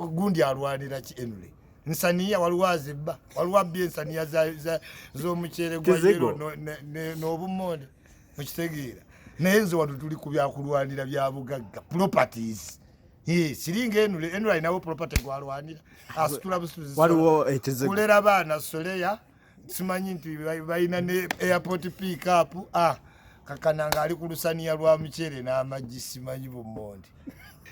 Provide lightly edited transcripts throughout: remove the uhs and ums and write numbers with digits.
gundi alwanira ki Henry nsaniya waluwaze bba waluwabye nsaniya z'omukyere gwa yero n'obumonde mukitegeera naye nze watu tuli ku byakulwanira bya bugagga properties siringa Henry alinawo property gwalwanira asitula busuzi waliwo kulera baana soleya simanyi nti balina ne airport pick up kakananga ali ku lusaniya lwa mukyere n'amaggi simanyi bumonde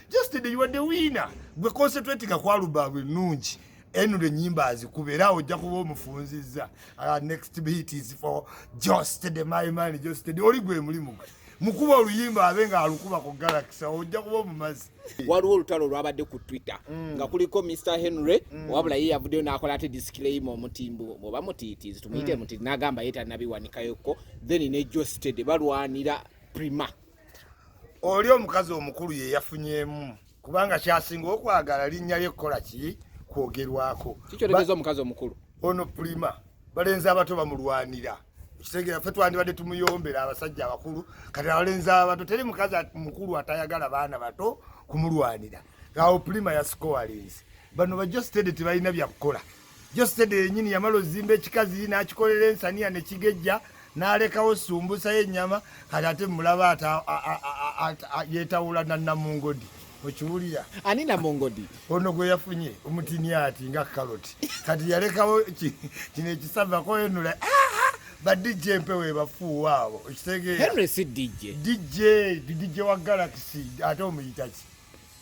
just you were the winner gwe concentrating kwalubabwe nungi Henry nyimba azikubera ojja kuba omufunziza next beat is for just the my man just the oli gwe mulimu mukuba oluyimba abenga alukuba ku Galaxy ojja kuba omumazi waliwo olutalo lwabadde ku Twitter nga kuliko Mr. Henry wabula ye yavuddeyo n'akola ate disclaimer omutimbo oba mutiitizi tumuyite mutiitizi n'agamba ye tannabiwanikayoko then ne Josted balwanira Prima oli omukazi omukulu ye yafunyemu kubanga kyasinga okwagala linnya ly'ekkola ki kwogerwako kikyotegeza omukazi omukulu ono Prima balenzi abato bamulwanira ekitegeera ffe twandibadde tumuyombera abasajja abakulu kati abalenzi abato teri mukazi mukulu atayagala baana bato kumulwanira awo Prima ya scorelensi bano ba Josted tebalina byakukola Josted yennyini yamala ozimba ekikazi n'akikolera ensaniya ne kigejja n'alekawo sumbusa y'ennyama kati ate mulaba yeetawula Namungodi okiwulira ani Namungodi ono gwe yafunye omutiniati nga kaloti kati yalekawo kino ekisavako Henry ba DJ mpewe bafuuwa abo ekitegeera Henry si DJ wa Galaxy ate omuyita ki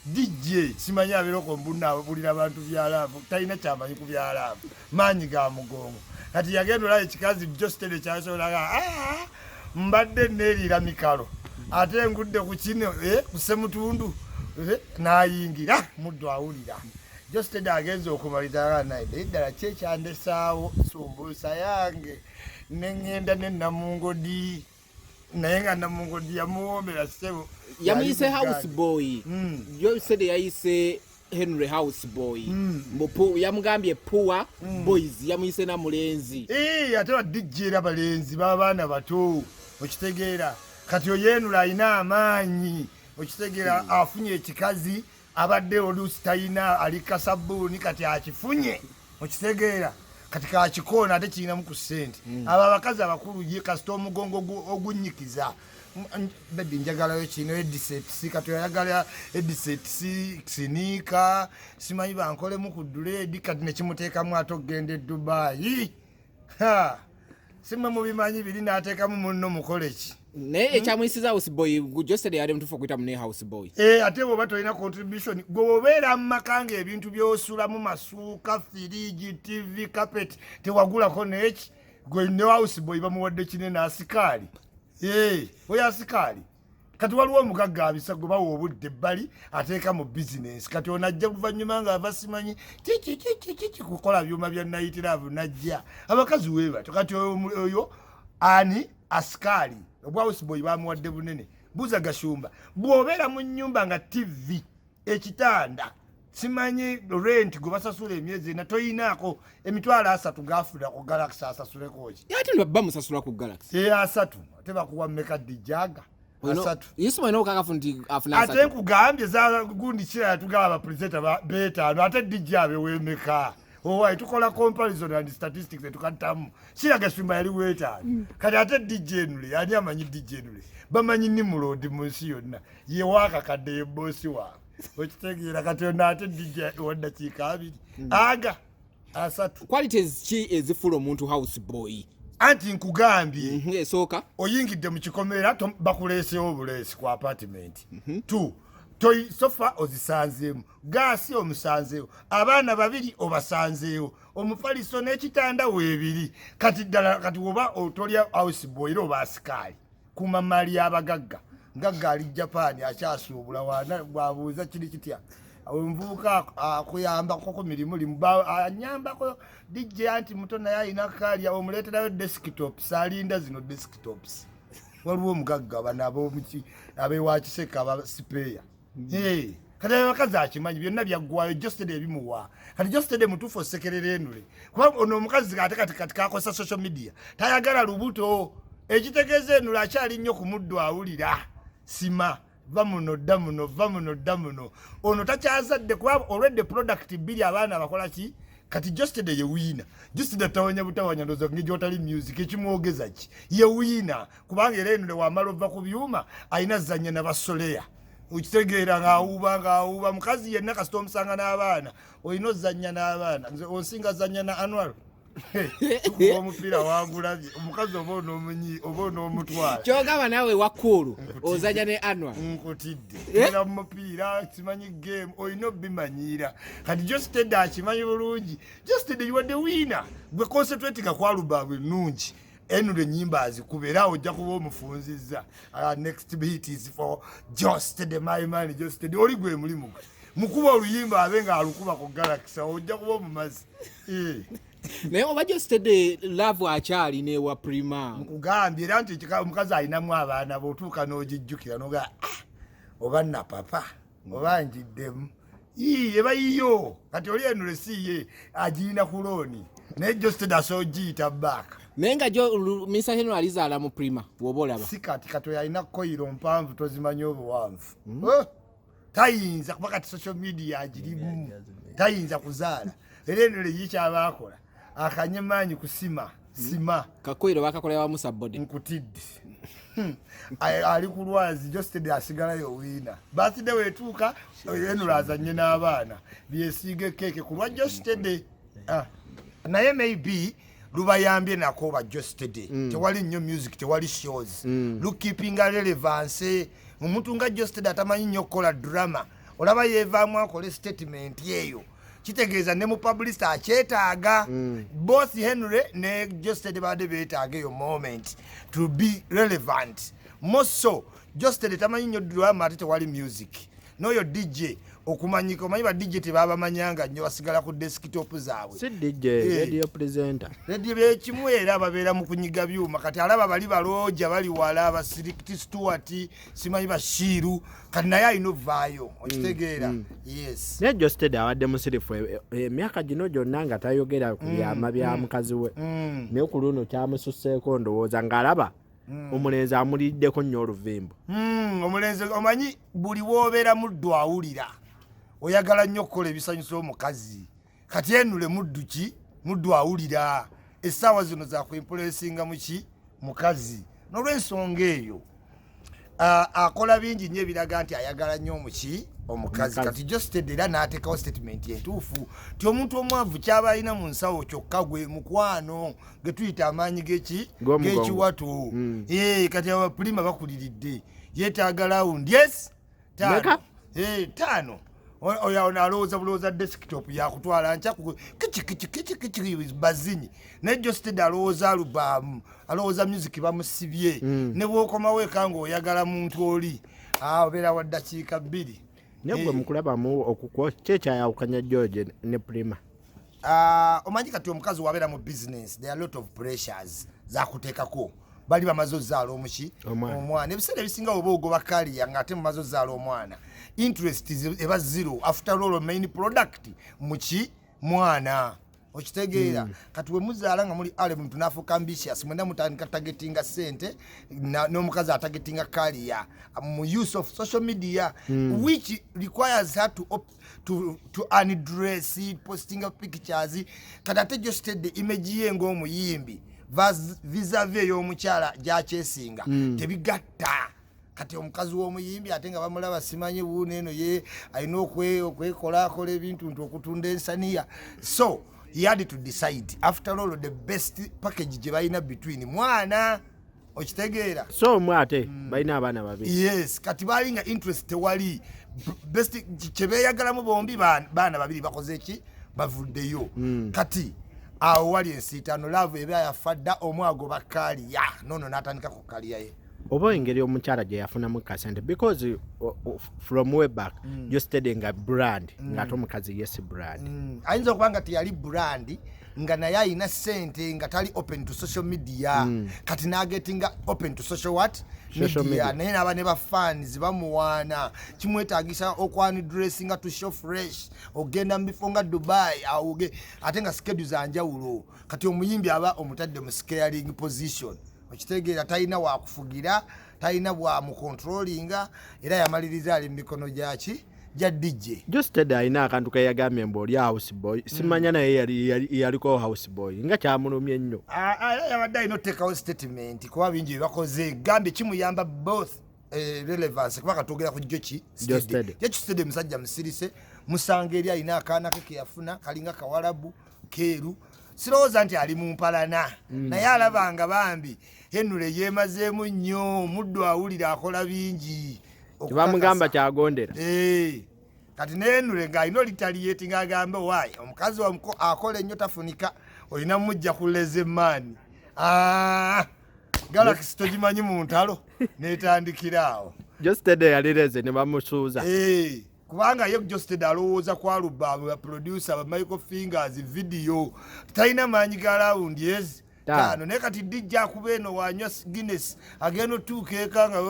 DJ simanyi abeerako mbulira abantu byalaavu talina kyamanyi ku byalaavu maanyi ga mugongo kati yagendera ekikazi Josted kyasobolaga mbadde neeriira mikalo ate ngudde ku kino ku Ssemutundu n'ayingira muddo awulira Josted agenze okumaliriza naye ddala kyekyandesaawo sumbuusa yange neŋŋenda ne Namungodi naye nga Namungodi yamuwombera ssebo yamuyise house boy Josted yayise Henry house boy yamugambye poor boys yamuyise na mulenzi ate badijjera balenzi b'abaana bato okitegeera kati Henry alina amaanyi okitegeera afunye ekikazi abadde oluusi talina alika sabbuuni kati akifunye okitegeera kati kakikoona ate kirinamu ku ssente abo abakazi abakulu ye kasita omugongo ogunyikiza beddi njagalayo kino edisets kati oyagala edisets siniika simanyi bankolemu ku duleedi kati nekimuteekamu ate okgenda e Dubai simwe mubimanyi biri n'ateekamu munno mukoleki naye ekyamuyisiza house boy Josted yali mutufu okuyita mune house boy ate bwoba tolina contribution gwe obeera mu maka nga ebintu byosulamu masuuka firiji TV carpet tewagulako neki gwe ne house boy bamuwadde kinene asikaali oyo asikaali kati waliwo omugagga abisa gwe bawa obudde ebbali ateeka mu bizinesi kati onajja luvannyuma nga ava simanyi kiki kukola byuma bya nayitiravu najja abakazi weebato kati oyo ani asikaali obwa house boy bamuwadde bunene buza gashumba bw'obeera mu nnyumba nga TV ekitanda simanyi rent gwe basasula emyezi ena toyinaako emitwalo 3 gafuna ku Galaxy asasuleko ki ate nebabba musasula ku Galaxy 3 ate bakuwa mmeka dijaga 3 yisuma ino kakafu nti afuna ate nkugambye za gundi kira tugaba abapresenter betaano ate DJ abe wemeka owaye tukola comparison and statistics etukatamu kiraga simba yali wetaano kati ate DJ Henry yani amanyi DJ Henry bamanyi Nimrod mu nsi yonna ye wakakadde ye bosi waabwe okitegeera kati ono ate DJ waddakiika 2 aga 3 qualities ki ezifula omuntu house boy anti nkugambye esooka oyingidde mu kikomera bakuleesewo obuleesi ku apartment 2 toyi sofa ozisanzeemu gaasi omusanzeewo abaana 2 obasanzeewo omufaliso n'ekitanda weebiri kati ddala kati woba otolya house boy era oba asikaali kuma mali abagagga ngagga ali Japan akyasuubula wana bwabuuza kiri kitya omuvubuka akuyambako ku mirimu anyambako DJ anti muto naye alina kalya omuleeterayo desktops alinda zino desktops waliwo omugagga bano abewakiseka aba sipeya kati abakazi akimanyi byonna byaggwayo Josted ebimuwa kati Josted mutuufu osekerera Henry kuba ono omukazi ate kati kakosa social media tayagala lubuto ekitegeeza Henry akyali nnyo ku muddo awulira sima vamuno damuno ono takyazadde kuba already product bili abaana abakola ki kati Jostede ye wina Jostede butawanya ndozo ngijotali music ekimwogeza ki ye wina kubanga era eno wamala ova ku byuma ayina zanya na basolea ukitegeera ng'awuba mukazi yenna kasita omusanga n'abaana olina ozannya n'abaana nze onsinga zanya na Anwar omupiira wangulabye omukazi oba onoomutwala kyogamba naawe wakkulu ozanya ne Anwar nkutidde era mupiira simanyi game olina obimanyira kati Jostede akimanyi bulungi Jostede you are the winner gwe concentratinga ku alubamu ennungi Henry nyimba azikubera ojja kuba omufunzizza next beat is for Jostede my man Jostede oli gwe mulimu mukuba oluyimba abenga alukuba ku Galaxy ojja kuba omumazi naye oba Jostede love akyali newa Prima nkugambye era nti omukazi alinamu abaana bw'otuuka n'ogijjukira noga oba na papa oba njiddemu eba yiyo kati oli eno lesiye agirina ku looni naye Jostede asoogiyita back naye nga Mr. Henry alizaala mu Prima bw'oba olaba si kati alina koyiro mpanvu tozimanyi obuwanvu tayinza kuba kati social media agirimu tayinza kuzaala era eno leyikyabaakola akanye maanyi kusima kakoyiro bakakolera wa Musa Bode nkutidde ali ku lwazi Jostede asigalayo wiina baside wetuuka eno azanye n'abaana byesiige keeke ku lwa Jostede naye maybe lubayambye nako ba Jostede tewali nnyo music tewali shows lukeepinga relevance omuntu nga Jostede atamanyi nnyo okukola drama olaba yeevaamu akole statement yeeyo kitegeeza ne mu publicist akyetaaga both Henry ne Jostede badde beetaaga eyo moment to be relevant more so Jostede tamanyi nnyo drama ate tewali music n'oyo DJ okumanyika omanyi ba DJ tebabamanyanga nnyo basigala ku desktop zaabwe si DJ radio presenter radio bekimu era babeera mu kunyiga byuma kati alaba bali balooja bali wala abasirikiti Stuart simanyi bashiru kati naye alina ovaayo okitegeera yes naye Jostede awadde musirifu emyaka gino gyonna nga tayogera ku byama bya mukazi we naye ku luno kyamususseeko ndowooza ng'alaba omulenzi amuliddeko nnyo oluvimbo omulenzi omanyi buli woobeera muddu awulira oyagala nnyo okukola ebisanyusa omukazi kati enule muddu awulira essaawa zino zakuimpulesinga muki mukazi n'olwensonga eyo akola bingi nnyo ebiraga nti ayagala nnyo omukazi kati Jostede era n'ateekawo statement entuufu ti omuntu omwavu kyaba alina mu nsawo kyokka gwe mukwano ge tuyita amaanyi g'ekiwato kati Prima bakuliridde yeetaaga lawundi yes 5 oyo alowooza bulowooza desktop yakutwala nca kici bazinyi naye Jostede alowooza alubamu alowooza music bamusibye ne bw'okomawo eka ng'oyagala muntu oli obeera wa ddakiika 2 naye gwe mukulabamu okukwo kyekyayawukanya George ne Prima omanyi kati omukazi wabeera mu business there are a lot of pressures zakuteekako bali bamaze ozaala omwana ebiseera ebisinga oba ogoba kaliya ng'ate mumaze ozaala omwana interest eba zero after all main product mwana okitegeera kati we muzaala nga muli muntu n'afuuka ambitious mwenda mutandika targetinga sente n'omukazi atagetinga kaliya mu use of social media which requires her to undress posting pictures kati ate Jostede image ye ng'omuyimbi vis-a-vis ey'omukyala gyakyesinga tebigatta kati omukazi w'omuyimbi ate nga bamulaba simanyi wuuno eno ye alina okwekolakola ebintu nti okutunda ensaniya so he had to decide after all the best package gye balina between mwana okitegeera so omwate balina abaana babiri yes kati balinga interest tewali best kyebeeyagalamu bombi baana babiri bakoze ki bavuddeyo kati awo wali ensiitaano laavu eba yafadda omwago bakaliya nono n'atandika ku kaliya ye oba engeri omukyala gye yafunamu kasente because from way back Jostede nga brand ng'ate omukazi yes brand ayinza okuba nga teyali brand nga naye alina sente nga tali open to social media kati nagetinga open to social media naye n'aba ne bafans bamuwaana kimwetaagisa okwanidressinga to show fresh ogenda mu bifo nga Dubai awuge ate nga schedule za njawulo kati omuyimbi aba omutadde mu scaling position okitegeera talina wakufugira talina bwamukontrolinga era yamaliriza ali mu mikono gyaki gya DJ. Josted alina akantu ke yagambye mbu oli house boy simanya naye yaliko house boy nga kyamulumye nnyo. Yabadde alina oteekawo statement kuba bingi bye bakoze gambye kimuyamba both relevance kuba katwogera ku Josted musajja musirise musanga eri alina akaana ke keyafuna kalinga kawalabu keeru sirowooza nti ali mu mpalana naye alabanga bambi Henry yeemazeemu nnyo muddu awulira akola bingi bamugamba kyagondera kati ne Henry ng'alina olitaliyeeti ng'agambe waayi omukazi akola ennyo tafunika olina mujja kuleza emmaani Galaxy togimanyi mu ntalo netandikira awo Josted yalireze ne bamusuuza kubanga ye Josted alowooza kwaluba aba producer aba Michael Fingers video talina maanyi ga round yes tano naye kati DJ akuba eno wanywa Guinness agenda otuuka nga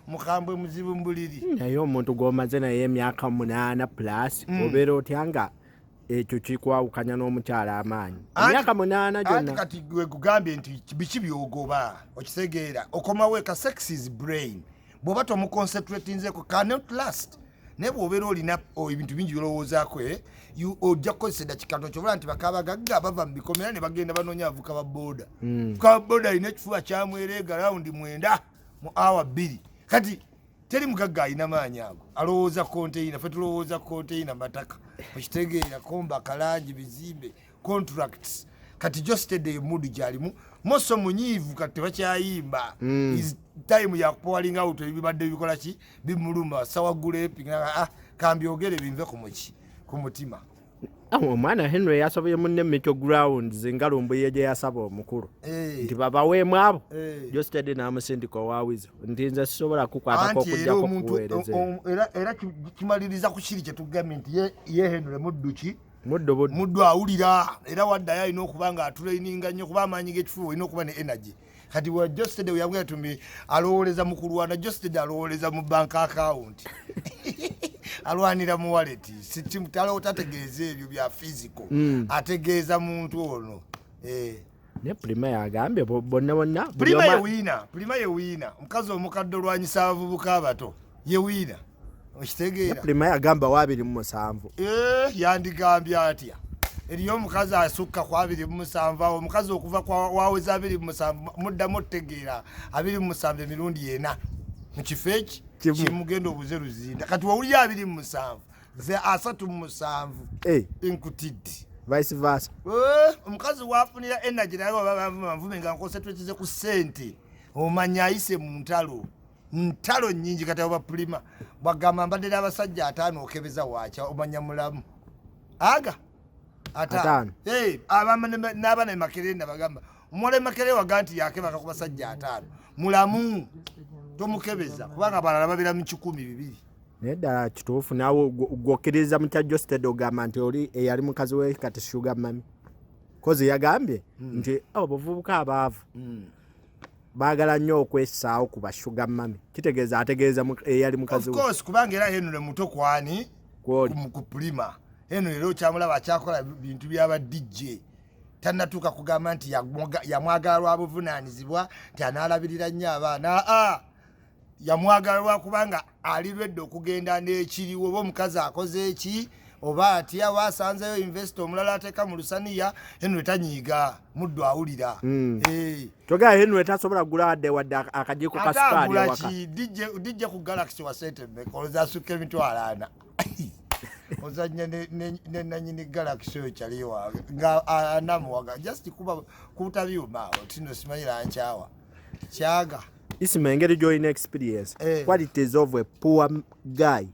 mukambwe muzibu mbuliri naye omuntu gw'omaze naye emyaka 8 plus obeera otya nga ekyo kikwawukanya n'omukyala amaanyi emyaka 8 gyonna kati gwe gugambye nti biki byogoba okitegeera okomawo ka sex is brain bw'oba tomuconcentratinzeko cannot last naye bw'obeera olina ebintu bingi byolowoozaako ojja kukozesa eddakika kyobula nti bakabagagga bava mu bikomera ne bagenda banoonya avuka ba booda fuka booda alina ekifuba kyamwereega rawundi 9 mu awa 2 kati teri mugagga alina maanyi ago alowooza konteyina fe tulowooza konteyina mataka okitegeera komba kalangi bizimbe contracts kati Josted emudu gyalimu moso munyiivu kati tebakyayimba time yakupowalinga auto ebibadde bikola ki bimuluma sawagula epinga kambyogere binve ku mutima omwana Henry yasoboye munne Metro Grounds engalumbu yeje yasaba omukulu nti babaweemu abo Josted n'amusindika owawizo nti nze sisobola kukwatako okujjako kuweereza era kimaliriza ku kiri kye tugambye nti ye Henry mudduki muddu awulira era waddayo alina okuba nga atulaininga nnyo kuba amaanyi g'ekifuba olina okuba ne energy kati wa Josted yabwera tumbi alowooleza mu kulwana Josted alowooleza mu bank account alwanira mu wallet talo tategeeza ebyo bya physical ategeeza muntu ono ne Prima yagambye bonna Prima ye wina omukazi omukadde olwanyisa abavubuka abato ye wina okitegeera Prima yagamba 27 yandigambye atya eriyo omukazi asukka ku 27 awo omukazi okuva waweza 27 muddamu otegeera 27 emirundi yena mu kifo eki kimugenda obuze luzinda kati wawulira 27 ze 37 inkutidde vice versa omukazi wafunira energy naye bavume nga nkonsentratize ku ssente omanya ayise mu ntalo nnyingi kati aba Prima bwagamba mbadde abasajja 5 okebeza waakya omanya mulamu aga atano n'abaana Makerere bagamba omwala Makerere waga nti yakebaka ku basajja 5 mulamu tomukebeza kubanga balala babeera mu 100 naye ddala kituufu naawe gwokkiriza mukya Josted ogamba nti oli eyali mukazi we kati Sugar Mami kozi yagambye nti abo bavubuka abaavu baagala nnyo okwessaawo ku ba Sugar Mami kitegeeza ategeeza eyali mukazi we of course kubanga era Henry muto kwani ku Prima Henry lero kyamulaba akyakola bintu byaba DJ tannatuuka kugamba nti yamwagala lwabuvunaanyizibwa nti anaalabirira nnyo abaana yamwagala lwakubanga alirwedde okugenda n'ekiriwo oba omukazi akoze eki oba atya waasanzeyo investor omulala ateeka mu lusaniya Henry tanyiiga muddu awulira togaa Henry tasobola kugula wadde akajiiko ka sukaali ewaka DJ ku Galaxy wa sente olowooza asukka emitwalo 4 ozanya nenanyini Galaxy oyo kyali wange nga anamuwaga just kuba kutabyuma awo tino simanyira nkyawa kyaga isima engeri gy'olina experience qualities of a poor guy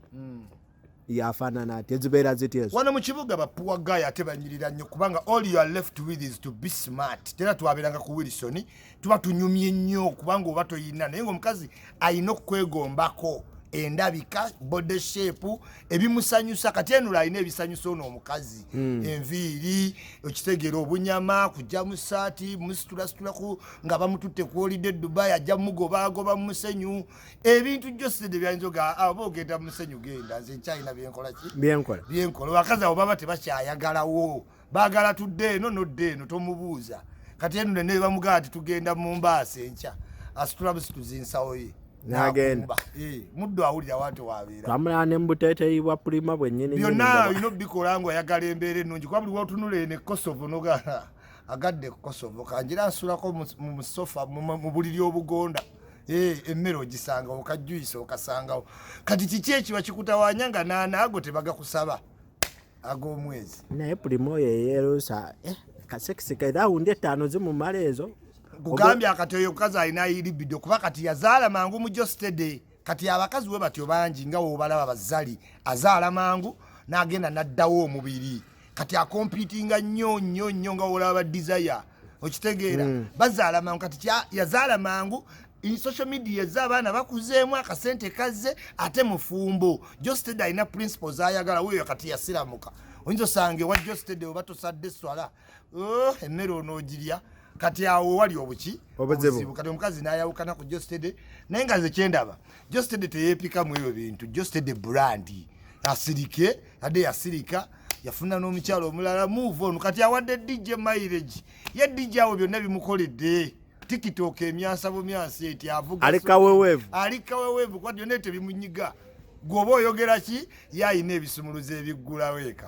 yafaanana ati ezibeera zityezo wano mu kibuga ba poor guy ate banyirira nnyo kubanga all you are left with is to be smart tera twabeeranga ku Wilson tuba tunyumye nnyo kubanga oba toyina naye ng'omukazi alina okwegombako endabika body shape ebimusanyusa kati enula alina ebisanyusa ono omukazi enviiri okitegeera obunyama kujja mu saati musitulaku nga bamututte ku holiday Dubai ajja mugobagoba musenyu ebintu Josted byanjoga aboogenda musenyu genda nze nkyalina byenkola bakazi abo baba tebakyayagalawo baagala tudde eno nodde eno tomubuuza kati enula ne bamugamba ti tugenda mu Mbaasa enkya asitula busituzi nsawo ye n'agenda muddo awulira watu wabeera twamulaba ne mubuteeteyi bwa pulima bwennyini byonna bino bikola ng'oyagala embeera ennungi kuba buli wotunula ene Kosovo nogana agadde Kosovo kanjira nsulako mu sofa mu buliri obugonda emmere ogisanga okajuyisa okasangawo kati kiki ekiba kikutawanya nga naanaago tebagakusaba ag'omwezi naye pulima oyo eyeeruusa kasekisika erawundi 5 zimumala ezo kugambye akati oyo omukazi alina libido kuba kati yazaala mangu mu Jostede kati abakazi we batyo bangi nga wobalaba bazali azaala mangu n'agenda n'addawo omubiri kati akompitinga nnyo nga wolaba desire okitegeera bazaala mangu kati yazaala mangu social media ez'abaana bakuzeemu akasente kazze ate mufumbo Jostede alina principles ayagala weyo kati yasiramuka oyinza osange wa Jostede oba tosadde swala emmere onoogirya kati awo wali obuzibu kati omukazi n'ayawukana ku Jostede naye nga nze kyendaba Jostede teyeepika mu ebyo bintu Jostede brandi asirike adde yasirika yafuna n'omukyalo omulala move on kati awadde DJ mileage ye DJ awo byonna bimukoledde TikTok emyasa bumyasa eti avuga alikawewevu kwa byonna tebimunyiga gwoba oyogera ki yayina ebisumuluzo ebiggulawo eka